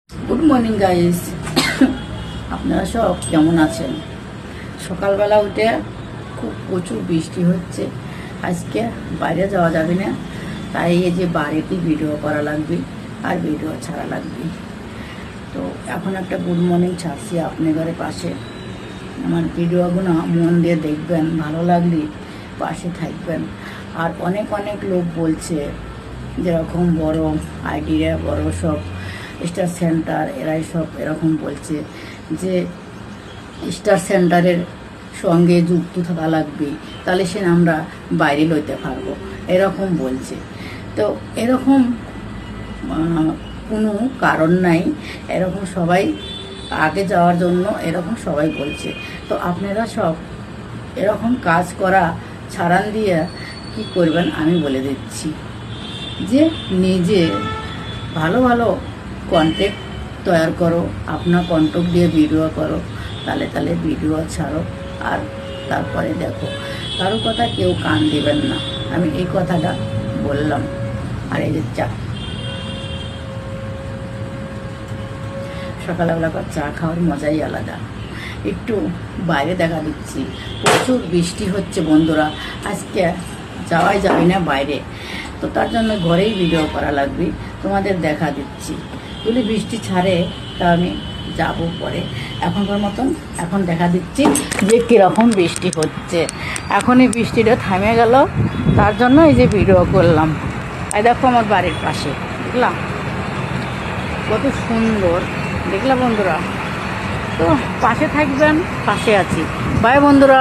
Good morning guys, আপনারা সব কেমন আছেন? সকালবেলা উঠে খুব প্রচুর বৃষ্টি হচ্ছে। আজকে বাইরে যাওয়া যাবে না, তাই এই যে বাড়িতে ভিডিও করা লাগবে আর ভিডিও ছাড়া লাগবে। তো এখন একটা গুড মর্নিং ছাড়ছি আপনাদের পাশে। আমার ভিডিওগুলো মন দিয়ে দেখবেন, ভালো লাগলে পাশে থাকবেন। আর অনেক অনেক লোক বলছে যেরকম বড় আইডিয়া, বড় সব স্টার সেন্টার, এরাই সব এরকম বলছে যে স্টার সেন্টারের সঙ্গে যুক্ত থাকা লাগবে, তাহলে সে আমরা বাইরে লইতে পারবো, এরকম বলছে। তো এরকম কোনো কারণ নাই, এরকম সবাই আগে যাওয়ার জন্য এরকম সবাই বলছে। তো আপনারা সব এরকম কাজ করা ছাড়ান দিয়ে কি করবেন আমি বলে দিচ্ছি, যে নিজে ভালো ভালো কন্টেন্ট তৈরি করো, আপনার কন্টেন্ট দিয়ে ভিডিও করো, তাহলে ভিডিও ছাড়ো আর তারপরে দেখো। কারো কথা কেউ কান দিবেন না, আমি এই কথাটা বললাম। আর এই যে চা, সকালবেলা চা খাওয়ার মজাই আলাদা। একটু বাইরে দেখা দিচ্ছি, প্রচুর বৃষ্টি হচ্ছে বন্ধুরা, আজকে যাওয়াই যাবে না বাইরে। তো তার জন্য ঘরেই ভিডিও করা লাগবে, তোমাদের দেখা দিচ্ছি। যদি বৃষ্টি ছাড়ে তা আমি যাব পরে। এখনকার মতন এখন দেখা দিচ্ছি যে কীরকম বৃষ্টি হচ্ছে। এখন এই বৃষ্টিটা থামে গেল, তার জন্য এই যে ভিডিও করলাম। এই দেখো আমার বাড়ির পাশে, দেখলাম কত সুন্দর, দেখলাম বন্ধুরা। তো পাশে থাকবেন, পাশে আছি। বাই বন্ধুরা।